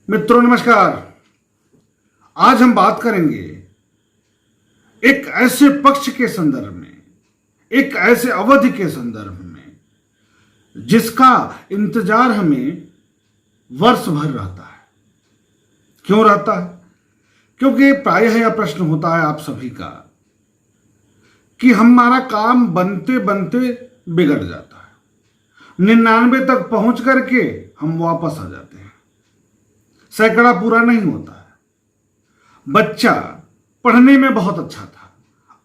मित्रों नमस्कार। आज हम बात करेंगे एक ऐसे पक्ष के संदर्भ में, एक ऐसे अवधि के संदर्भ में जिसका इंतजार हमें वर्ष भर रहता है। क्यों रहता है? क्योंकि प्रायः यह प्रश्न होता है आप सभी का कि हमारा काम बनते बनते बिगड़ जाता है, 99 तक पहुंच करके हम वापस आ जाते हैं, सैकड़ा पूरा नहीं होता है। बच्चा पढ़ने में बहुत अच्छा था,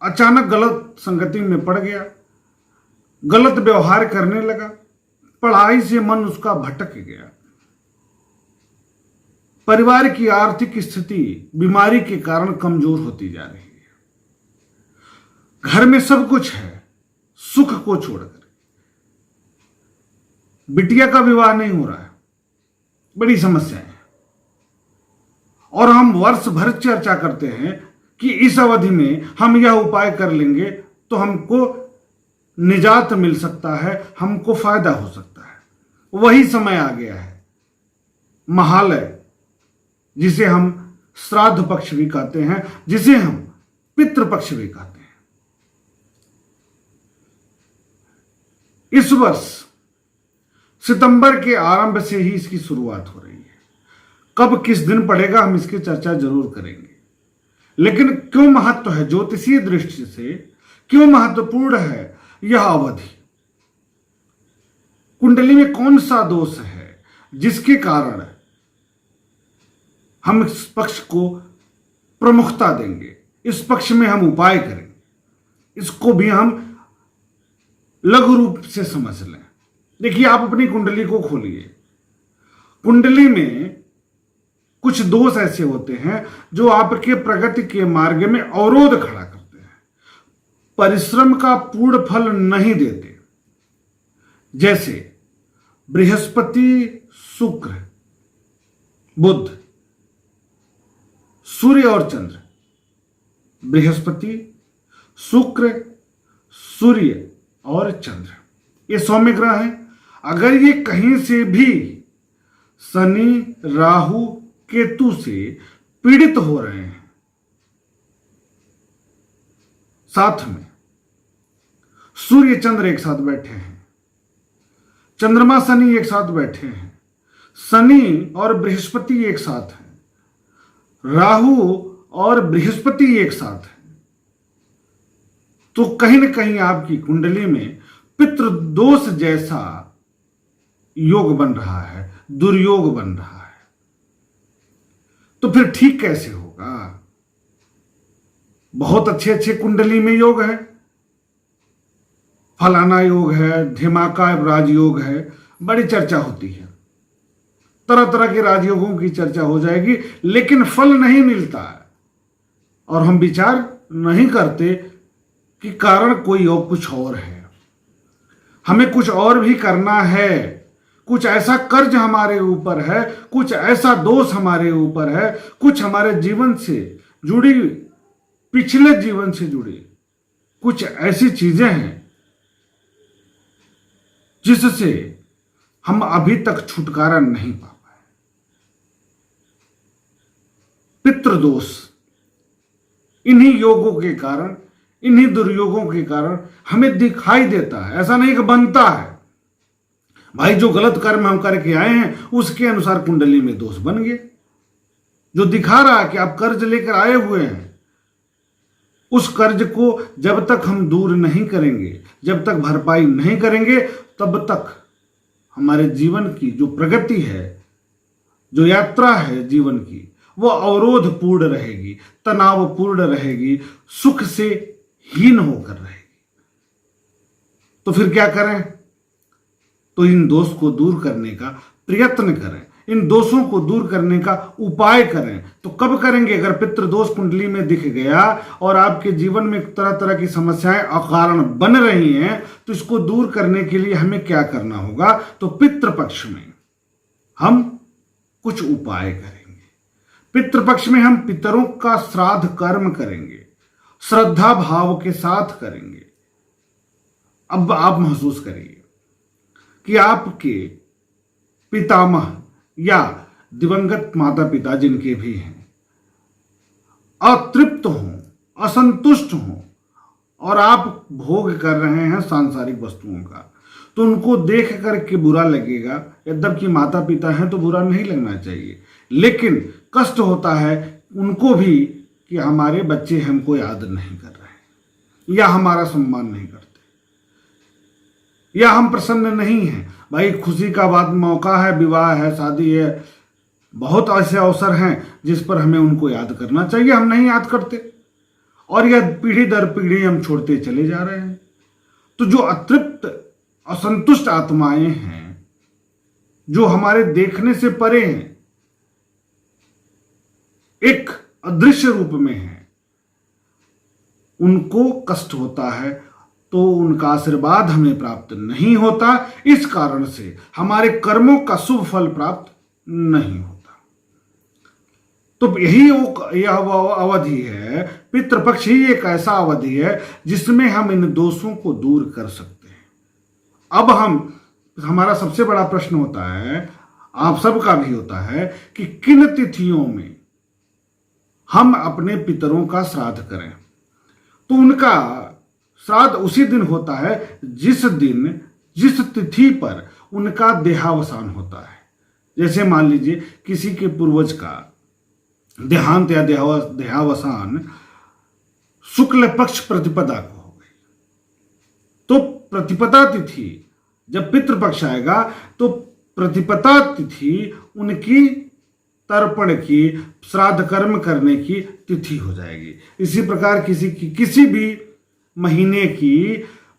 अचानक गलत संगति में पड़ गया, गलत व्यवहार करने लगा, पढ़ाई से मन उसका भटक गया। परिवार की आर्थिक स्थिति बीमारी के कारण कमजोर होती जा रही है। घर में सब कुछ है, सुख को छोड़कर बिटिया का विवाह नहीं हो रहा है, बड़ी समस्या है। और हम वर्ष भर चर्चा करते हैं कि इस अवधि में हम यह उपाय कर लेंगे तो हमको निजात मिल सकता है, हमको फायदा हो सकता है। वही समय आ गया है, महालय, जिसे हम श्राद्ध पक्ष भी कहते हैं, जिसे हम पितृपक्ष भी कहते हैं। इस वर्ष सितंबर के आरंभ से ही इसकी शुरुआत हो रही है। कब किस दिन पड़ेगा हम इसकी चर्चा जरूर करेंगे। लेकिन क्यों महत्व है, ज्योतिषीय दृष्टि से क्यों महत्वपूर्ण है यह अवधि? कुंडली में कौन सा दोष है जिसके कारण हम इस पक्ष को प्रमुखता देंगे, इस पक्ष में हम उपाय करेंगे, इसको भी हम लघु रूप से समझ लें। देखिए, आप अपनी कुंडली को खोलिए। कुंडली में कुछ दोष ऐसे होते हैं जो आपके प्रगति के मार्ग में अवरोध खड़ा करते हैं, परिश्रम का पूर्ण फल नहीं देते। जैसे बृहस्पति, शुक्र, बुध, सूर्य और चंद्र। बृहस्पति, शुक्र, सूर्य और चंद्र, ये सौम्य ग्रह हैं। अगर ये कहीं से भी शनि, राहु, केतु से पीड़ित हो रहे हैं, साथ में सूर्य चंद्र एक साथ बैठे हैं, चंद्रमा शनि एक साथ बैठे हैं, शनि और बृहस्पति एक साथ हैं, राहु और बृहस्पति एक साथ हैं, तो कहीं ना कहीं आपकी कुंडली में पितृदोष जैसा योग बन रहा है, दुर्योग बन रहा है। तो फिर ठीक कैसे होगा? बहुत अच्छे अच्छे कुंडली में योग है, फलाना योग है, धिमाका राजयोग है, बड़ी चर्चा होती है, तरह तरह के राजयोगों की चर्चा हो जाएगी, लेकिन फल नहीं मिलता है। और हम विचार नहीं करते कि कारण कोई और कुछ और है, हमें कुछ और भी करना है, कुछ ऐसा कर्ज हमारे ऊपर है, कुछ ऐसा दोष हमारे ऊपर है, कुछ हमारे जीवन से जुड़ी, पिछले जीवन से जुड़ी कुछ ऐसी चीजें हैं जिससे हम अभी तक छुटकारा नहीं पा पाए। पितृदोष, इन्हीं योगों के कारण, इन्हीं दुर्योगों के कारण हमें दिखाई देता है। ऐसा नहीं कि बनता है भाई, जो गलत कर्म हम करके आए हैं उसके अनुसार कुंडली में दोष बन गए। जो दिखा रहा है कि आप कर्ज लेकर आए हुए हैं, उस कर्ज को जब तक हम दूर नहीं करेंगे, जब तक भरपाई नहीं करेंगे, तब तक हमारे जीवन की जो प्रगति है, जो यात्रा है जीवन की, वो अवरोध पूर्ण रहेगी, तनावपूर्ण रहेगी, सुख से हीन होकर रहेगी। तो फिर क्या करें? तो इन दोष को दूर करने का प्रयत्न करें, इन दोषों को दूर करने का उपाय करें। तो कब करेंगे? अगर पितृदोष कुंडली में दिख गया और आपके जीवन में तरह तरह की समस्याएं अकारण बन रही हैं, तो इसको दूर करने के लिए हमें क्या करना होगा? तो पितृपक्ष में हम कुछ उपाय करेंगे। पितृपक्ष में हम पितरों का श्राद्ध कर्म करेंगे, श्रद्धा भाव के साथ करेंगे। अब आप महसूस करिए कि आपके पितामह या दिवंगत माता पिता जिनके भी हैं अतृप्त हों, असंतुष्ट हों और आप भोग कर रहे हैं सांसारिक वस्तुओं का, तो उनको देख करके बुरा लगेगा। यद्यपि माता पिता हैं तो बुरा नहीं लगना चाहिए, लेकिन कष्ट होता है उनको भी कि हमारे बच्चे हमको याद नहीं कर रहे हैं या हमारा सम्मान नहीं करते या हम प्रसन्न नहीं हैं। भाई खुशी का बात मौका है, विवाह है, शादी है, बहुत ऐसे अवसर हैं जिस पर हमें उनको याद करना चाहिए, हम नहीं याद करते और यह पीढ़ी दर पीढ़ी हम छोड़ते चले जा रहे हैं। तो जो अतृप्त असंतुष्ट आत्माएं हैं, जो हमारे देखने से परे हैं, एक अदृश्य रूप में हैं, उनको कष्ट होता है तो उनका आशीर्वाद हमें प्राप्त नहीं होता। इस कारण से हमारे कर्मों का शुभ फल प्राप्त नहीं होता। तो यह अवधि है, पितृपक्ष ही एक ऐसा अवधि है जिसमें हम इन दोषों को दूर कर सकते हैं। अब हमारा सबसे बड़ा प्रश्न होता है, आप सबका भी होता है, कि किन तिथियों में हम अपने पितरों का श्राद्ध करें। तो उनका श्राद्ध उसी दिन होता है जिस तिथि पर उनका देहावसान होता है। जैसे मान लीजिए किसी के पूर्वज का देहांत या देहावसान शुक्ल पक्ष प्रतिपदा को हो गई, तो प्रतिपदा तिथि जब पितृपक्ष आएगा तो प्रतिपदा तिथि उनकी तर्पण की, श्राद्ध कर्म करने की तिथि हो जाएगी। इसी प्रकार किसी भी महीने की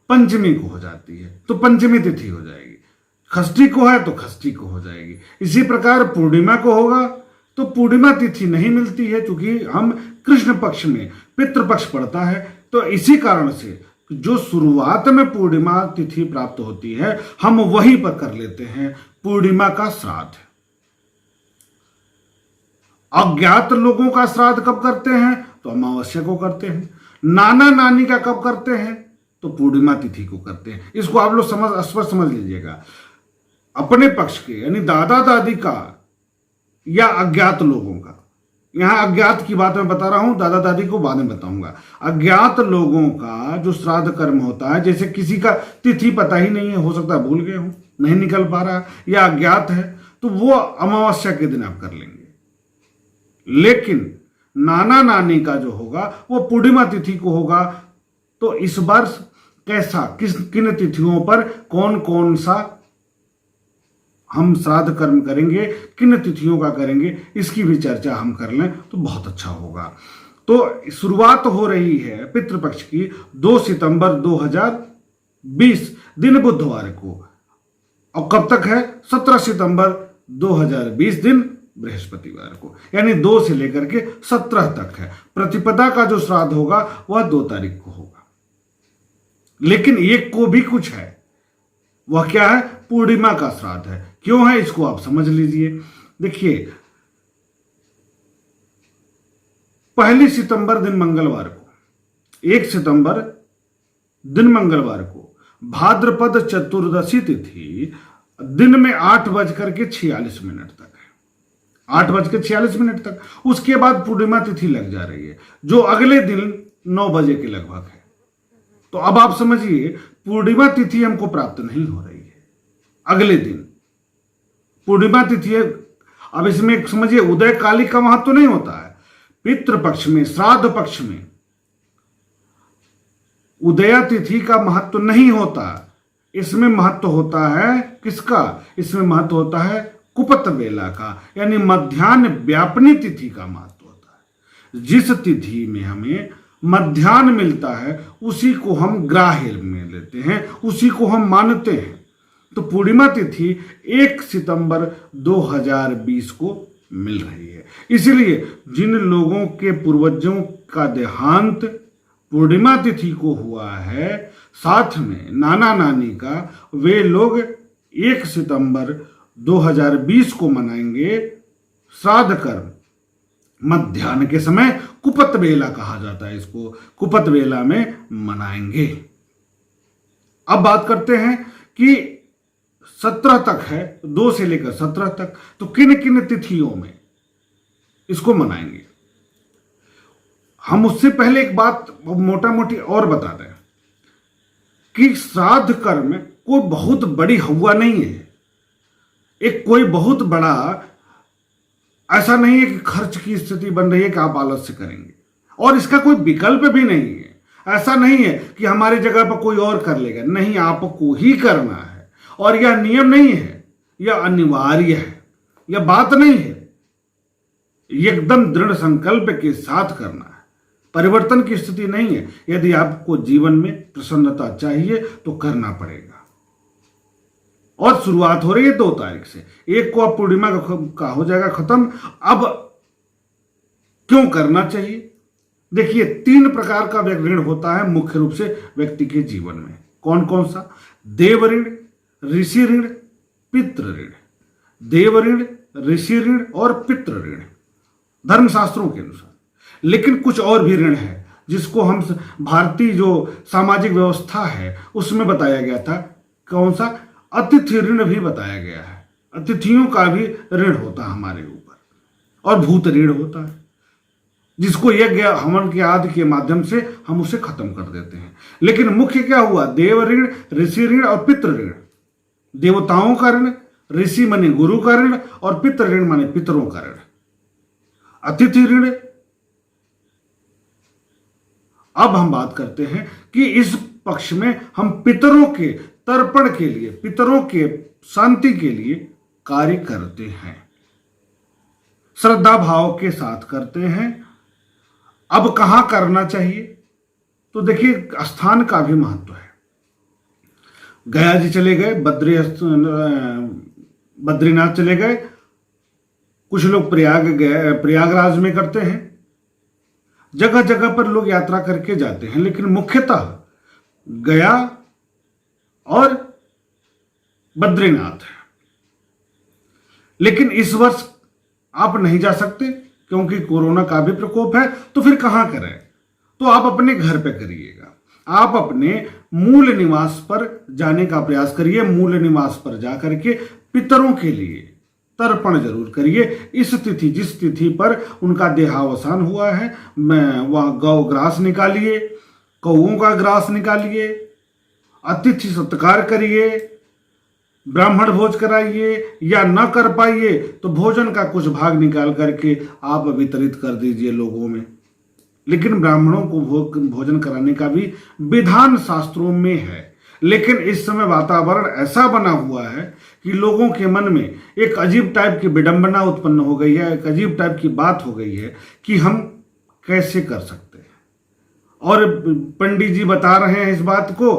पंचमी को हो जाती है तो पंचमी तिथि हो जाएगी, षष्ठी को है तो षष्ठी को हो जाएगी। इसी प्रकार पूर्णिमा को होगा तो पूर्णिमा तिथि नहीं मिलती है, क्योंकि हम कृष्ण पक्ष में पितृपक्ष पड़ता है। तो इसी कारण से जो शुरुआत में पूर्णिमा तिथि प्राप्त होती है हम वहीं पर कर लेते हैं पूर्णिमा का श्राद्ध। अज्ञात लोगों का श्राद्ध कब करते हैं तो अमावस्या को करते हैं। नाना नानी का कब करते हैं तो पूर्णिमा तिथि को करते हैं। इसको आप लोग स्पष्ट समझ लीजिएगा। अपने पक्ष के यानी दादा दादी का या अज्ञात लोगों का, यहां अज्ञात की बात मैं बता रहा हूं, दादा दादी को बाद में बताऊंगा। अज्ञात लोगों का जो श्राद्ध कर्म होता है, जैसे किसी का तिथि पता ही नहीं है, हो सकता है भूल गए हो, नहीं निकल पा रहा या अज्ञात है, तो वो अमावस्या के दिन आप कर लेंगे। लेकिन नाना नानी का जो होगा वो पूर्णिमा तिथि को होगा। तो इस बार किन तिथियों पर कौन कौन सा हम श्राद्ध कर्म करेंगे, किन तिथियों का करेंगे, इसकी भी चर्चा हम कर लें तो बहुत अच्छा होगा। तो शुरुआत हो रही है पितृपक्ष की 2 सितंबर 2020 दिन बुधवार को, और कब तक है 17 सितंबर 2020 दिन बृहस्पतिवार को, यानी 2 से लेकर के 17 तक है। प्रतिपदा का जो श्राद्ध होगा वह 2 तारीख को होगा। लेकिन एक को भी कुछ है, वह क्या है, पूर्णिमा का श्राद्ध है। क्यों है इसको आप समझ लीजिए। देखिए 1 सितंबर दिन मंगलवार को, 1 सितंबर दिन मंगलवार को भाद्रपद चतुर्दशी तिथि दिन में 8:46 तक है, 8:46 तक। उसके बाद पूर्णिमा तिथि लग जा रही है जो अगले दिन 9 बजे के लगभग है। तो अब आप समझिए पूर्णिमा तिथि हमको प्राप्त नहीं हो रही है, अगले दिन पूर्णिमा तिथि है। अब इसमें समझिए उदय काली का महत्व नहीं होता है। पितृपक्ष में, श्राद्ध पक्ष में उदया तिथि का महत्व नहीं होता। इसमें महत्व होता है किसका, इसमें महत्व होता है कुपत बेला का, यानी मध्याह्न व्यापनी तिथि का महत्व होता है। जिस तिथि में हमें मध्याह्न मिलता है उसी को हम ग्राह्य में लेते हैं, उसी को हम मानते हैं। तो पूर्णिमा तिथि 1 सितंबर 2020 को मिल रही है। इसलिए जिन लोगों के पूर्वजों का देहांत पूर्णिमा तिथि को हुआ है, साथ में नाना नानी का, वे लोग 1 सितंबर 2020 को मनाएंगे श्राद्ध कर्म। मध्याह्न के समय कुपत बेला कहा जाता है, इसको कुपत बेला में मनाएंगे। अब बात करते हैं कि 17 तक है, 2 से लेकर 17 तक, तो किन किन तिथियों में इसको मनाएंगे। हम उससे पहले एक बात मोटा मोटी और बता दें कि श्राद्ध कर्म कोई बहुत बड़ी हवा नहीं है, एक कोई बहुत बड़ा ऐसा नहीं है कि खर्च की स्थिति बन रही है कि आप आलस्य करेंगे, और इसका कोई विकल्प भी नहीं है। ऐसा नहीं है कि हमारी जगह पर कोई और कर लेगा, नहीं, आपको ही करना है। और यह नियम नहीं है, यह अनिवार्य है, यह बात नहीं है, एकदम दृढ़ संकल्प के साथ करना है। परिवर्तन की स्थिति नहीं है। यदि आपको जीवन में प्रसन्नता चाहिए तो करना पड़ेगा। और शुरुआत हो रही है 2 तारीख से, 1 को अब पूर्णिमा का हो जाएगा खत्म। अब क्यों करना चाहिए? देखिए, 3 प्रकार का ऋण होता है मुख्य रूप से व्यक्ति के जीवन में। कौन कौन सा? देव ऋण, ऋषि ऋण, पितृ ऋण। देव ऋण, ऋषि ऋण और पितृ ऋण धर्मशास्त्रों के अनुसार। लेकिन कुछ और भी ऋण है जिसको हम भारतीय जो सामाजिक व्यवस्था है उसमें बताया गया था। कौन सा? अतिथि ऋण भी बताया गया है। अतिथियों का भी ऋण होता है हमारे ऊपर। और भूत ऋण होता है जिसको यज्ञ हवन के आदि के माध्यम से हम उसे खत्म कर देते हैं। लेकिन मुख्य क्या हुआ? देव ऋण, ऋषि ऋण और पितृ ऋण। देवताओं का ऋण, ऋषि माने गुरु का ऋण और पितृ ऋण माने पितरों का ऋण। अतिथि ऋण, अब हम बात करते हैं कि इस पक्ष में हम पितरों के तर्पण के लिए, पितरों के शांति के लिए कार्य करते हैं, श्रद्धा भाव के साथ करते हैं। अब कहां करना चाहिए? तो देखिए, स्थान का भी महत्व है। गया जी चले गए, बद्रीनाथ चले गए, कुछ लोग प्रयागराज में करते हैं। जगह जगह पर लोग यात्रा करके जाते हैं, लेकिन मुख्यतः गया और बद्रीनाथ है। लेकिन इस वर्ष आप नहीं जा सकते क्योंकि कोरोना का भी प्रकोप है, तो फिर कहां करें? तो आप अपने घर पे करिएगा। आप अपने मूल निवास पर जाने का प्रयास करिए। मूल निवास पर जाकर के पितरों के लिए तर्पण जरूर करिए। इस तिथि, जिस तिथि पर उनका देहावसान हुआ है, वहां गौ ग्रास निकालिए, कौओं का ग्रास निकालिए, अतिथि सत्कार करिए, ब्राह्मण भोज कराइए, या न कर पाइए तो भोजन का कुछ भाग निकाल करके आप वितरित कर दीजिए लोगों में। लेकिन ब्राह्मणों को भोजन कराने का भी विधान शास्त्रों में है। लेकिन इस समय वातावरण ऐसा बना हुआ है कि लोगों के मन में एक अजीब टाइप की विडंबना उत्पन्न हो गई है, एक अजीब टाइप की बात हो गई है कि हम कैसे कर सकते हैं। और पंडित जी बता रहे हैं इस बात को,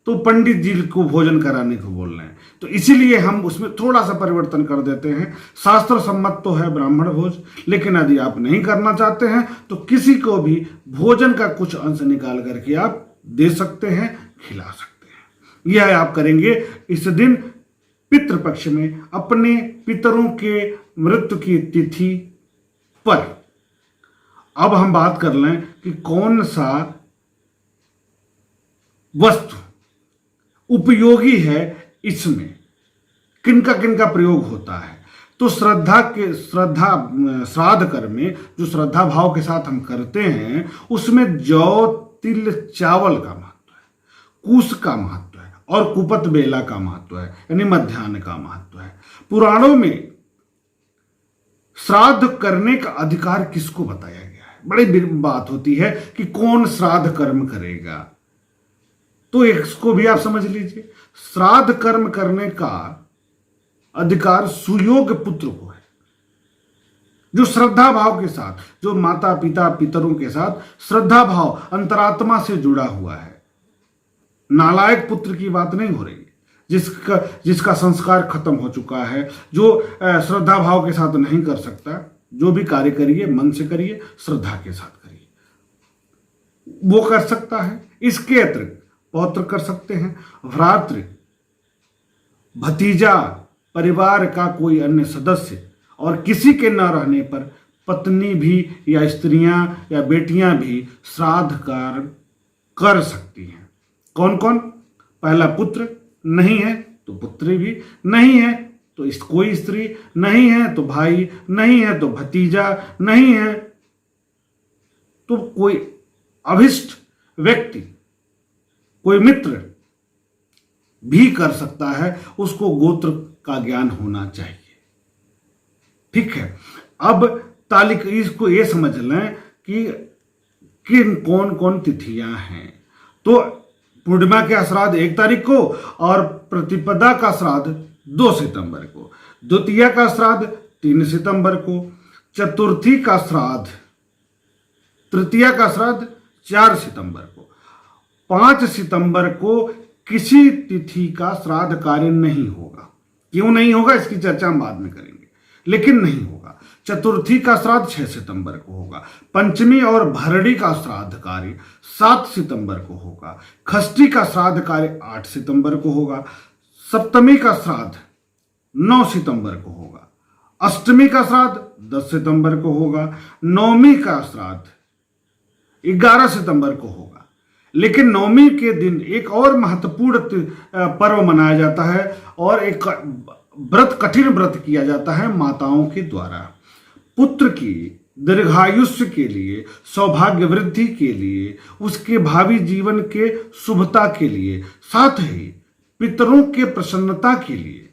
तो पंडित जी को भोजन कराने को बोल रहे हैं। तो इसीलिए हम उसमें थोड़ा सा परिवर्तन कर देते हैं। शास्त्र सम्मत तो है ब्राह्मण भोज, लेकिन यदि आप नहीं करना चाहते हैं तो किसी को भी भोजन का कुछ अंश निकाल करके आप दे सकते हैं, खिला सकते हैं। यह आप करेंगे इस दिन पितृपक्ष में अपने पितरों के मृत्यु की तिथि पर। अब हम बात कर लें कि कौन सा वस्तु उपयोगी है, इसमें किनका किनका प्रयोग होता है। तो श्राद्ध कर्म में जो श्रद्धा भाव के साथ हम करते हैं उसमें जौ, तिल, चावल का महत्व है, कूश का महत्व है और कुपत बेला का महत्व है, यानी मध्याह्न का महत्व है। पुराणों में श्राद्ध करने का अधिकार किसको बताया गया है? बड़ी बात होती है कि कौन श्राद्ध कर्म करेगा। तो इसको भी आप समझ लीजिए, श्राद्ध कर्म करने का अधिकार सुयोग्य पुत्र को है, जो श्रद्धा भाव के साथ, जो माता पिता पितरों के साथ श्रद्धा भाव अंतरात्मा से जुड़ा हुआ है। नालायक पुत्र की बात नहीं हो रही, जिसका संस्कार खत्म हो चुका है, जो श्रद्धा भाव के साथ नहीं कर सकता। जो भी कार्य करिए मन से करिए, श्रद्धा के साथ करिए, वो कर सकता है। इसके अतिरिक्त पौत्र कर सकते हैं, भ्रातृ, भतीजा, परिवार का कोई अन्य सदस्य, और किसी के न रहने पर पत्नी भी या स्त्रियां या बेटियां भी श्राद्ध कार्य कर सकती हैं। कौन कौन? पहला पुत्र नहीं है तो पुत्री भी, नहीं है तो कोई स्त्री, नहीं है तो भाई, नहीं है तो भतीजा, नहीं है तो कोई अभिष्ट व्यक्ति, कोई मित्र भी कर सकता है। उसको गोत्र का ज्ञान होना चाहिए। ठीक है, अब तालिका इसको ये समझ लें कि किन कौन कौन तिथियां हैं। तो पूर्णिमा के श्राद्ध 1 तारीख को और प्रतिपदा का श्राद्ध 2 सितंबर को, द्वितीया का श्राद्ध 3 सितंबर को, चतुर्थी का श्राद्ध, तृतीया का श्राद्ध 4 सितंबर को, 5 सितंबर को किसी तिथि का श्राद्ध कार्य नहीं होगा। क्यों नहीं होगा इसकी चर्चा हम बाद में करेंगे, लेकिन नहीं होगा। चतुर्थी का श्राद्ध 6 सितंबर को होगा। पंचमी और भरणी का श्राद्ध कार्य 7 सितंबर को होगा। खष्टी का श्राद्ध कार्य 8 सितंबर को होगा। सप्तमी का श्राद्ध 9 सितंबर को होगा। अष्टमी का श्राद्ध 10 सितंबर को होगा। नवमी का श्राद्ध 11 सितंबर को होगा। लेकिन नवमी के दिन एक और महत्वपूर्ण पर्व मनाया जाता है और एक व्रत, कठिन व्रत किया जाता है माताओं के द्वारा। पुत्र की दीर्घायुष्य के लिए, सौभाग्य वृद्धि के लिए, उसके भावी जीवन के शुभता के लिए, साथ ही पितरों के प्रसन्नता के लिए।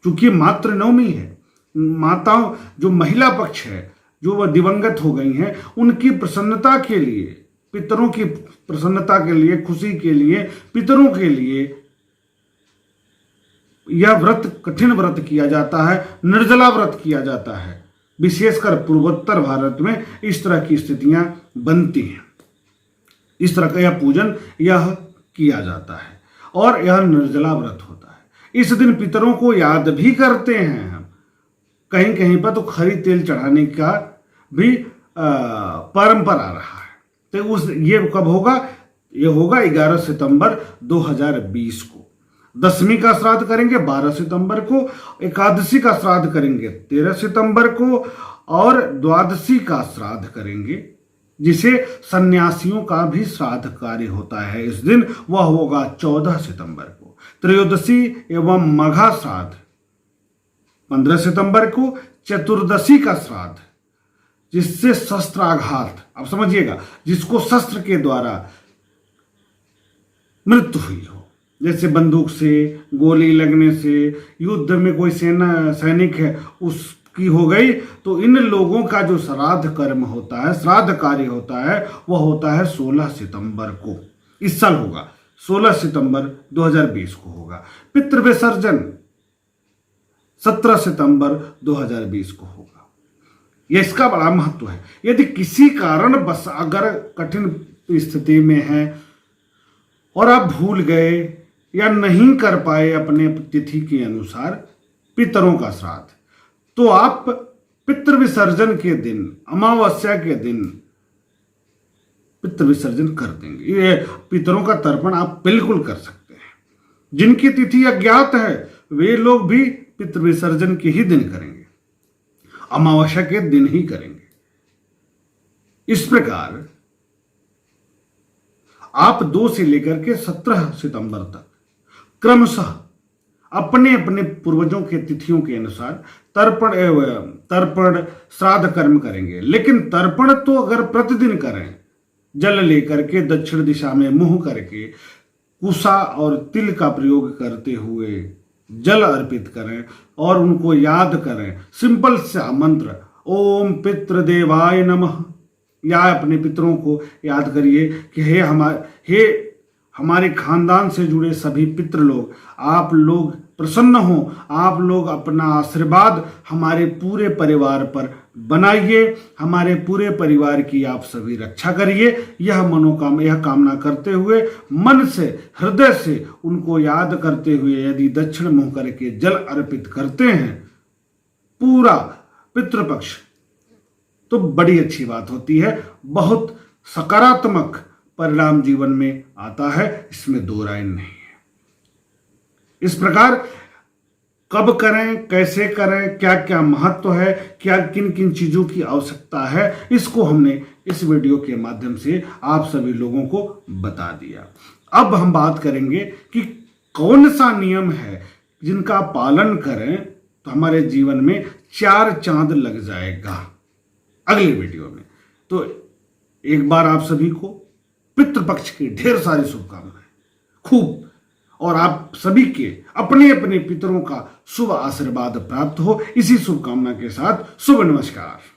क्योंकि मातृ नवमी है, माताओं जो महिला पक्ष है, जो वह दिवंगत हो गई हैं, उनकी प्रसन्नता के लिए, पितरों की प्रसन्नता के लिए, खुशी के लिए, पितरों के लिए यह व्रत, कठिन व्रत किया जाता है, निर्जला व्रत किया जाता है। विशेषकर पूर्वोत्तर भारत में इस तरह की स्थितियां बनती हैं। इस तरह का यह पूजन यह किया जाता है और यह निर्जला व्रत होता है। इस दिन पितरों को याद भी करते हैं हम। कहीं कहीं पर तो खरी तेल चढ़ाने का भी परंपरा रहा है। तो ये कब होगा? ये होगा 11 सितंबर 2020 को। दशमी का श्राद्ध करेंगे 12 सितंबर को, एकादशी का श्राद्ध करेंगे 13 सितंबर को और द्वादशी का श्राद्ध करेंगे, जिसे सन्यासियों का भी श्राद्ध कार्य होता है इस दिन, वह होगा 14 सितंबर को। त्रयोदशी एवं मघा श्राद्ध 15 सितंबर को। चतुर्दशी का श्राद्ध, जिससे शस्त्राघात, आप समझिएगा, जिसको शस्त्र के द्वारा मृत्यु हुई हो, जैसे बंदूक से, गोली लगने से, युद्ध में कोई सैनिक है उसकी हो गई, तो इन लोगों का जो श्राद्ध कर्म होता है, श्राद्ध कार्य होता है, वह होता है 16 सितंबर को। इस साल होगा 16 सितंबर 2020 को होगा। पितृ विसर्जन 17 सितंबर 2020 को होगा। यह इसका बड़ा महत्व है। यदि किसी कारण बस अगर कठिन स्थिति में है और आप भूल गए या नहीं कर पाए अपने तिथि के अनुसार पितरों का श्राद्ध, तो आप पितृ विसर्जन के दिन, अमावस्या के दिन पितृ विसर्जन कर देंगे। ये पितरों का तर्पण आप बिल्कुल कर सकते हैं। जिनकी तिथि अज्ञात है वे लोग भी पितृ विसर्जन के ही दिन करेंगे, अमावस्या के दिन ही करेंगे। इस प्रकार आप 2 से लेकर के 17 सितंबर तक क्रमशः अपने अपने पूर्वजों के तिथियों के अनुसार तर्पण श्राद्ध कर्म करेंगे। लेकिन तर्पण तो अगर प्रतिदिन करें, जल लेकर के दक्षिण दिशा में मुंह करके कुशा और तिल का प्रयोग करते हुए जल अर्पित करें और उनको याद करें। सिंपल सा मंत्र, ओम पितृदेवाय नमः, या अपने पितरों को याद करिए कि हे हमारे खानदान से जुड़े सभी पितृ लोग, आप लोग प्रसन्न हो, आप लोग अपना आशीर्वाद हमारे पूरे परिवार पर बनाइए, हमारे पूरे परिवार की आप सभी रक्षा करिए। यह कामना करते हुए, मन से, हृदय से उनको याद करते हुए यदि दक्षिण मुंह करके जल अर्पित करते हैं पूरा पितृपक्ष, तो बड़ी अच्छी बात होती है। बहुत सकारात्मक परिणाम जीवन में आता है, इसमें दो राय नहीं है। इस प्रकार कब करें, कैसे करें, क्या क्या महत्व है, क्या किन किन चीजों की आवश्यकता है, इसको हमने इस वीडियो के माध्यम से आप सभी लोगों को बता दिया। अब हम बात करेंगे कि कौन सा नियम है जिनका पालन करें तो हमारे जीवन में 4 चांद लग जाएगा, अगले वीडियो में। तो एक बार आप सभी को पितृपक्ष की ढेर सारी शुभकामनाएं, खूब, और आप सभी के अपने अपने पितरों का शुभ आशीर्वाद प्राप्त हो, इसी शुभकामना के साथ शुभ नमस्कार।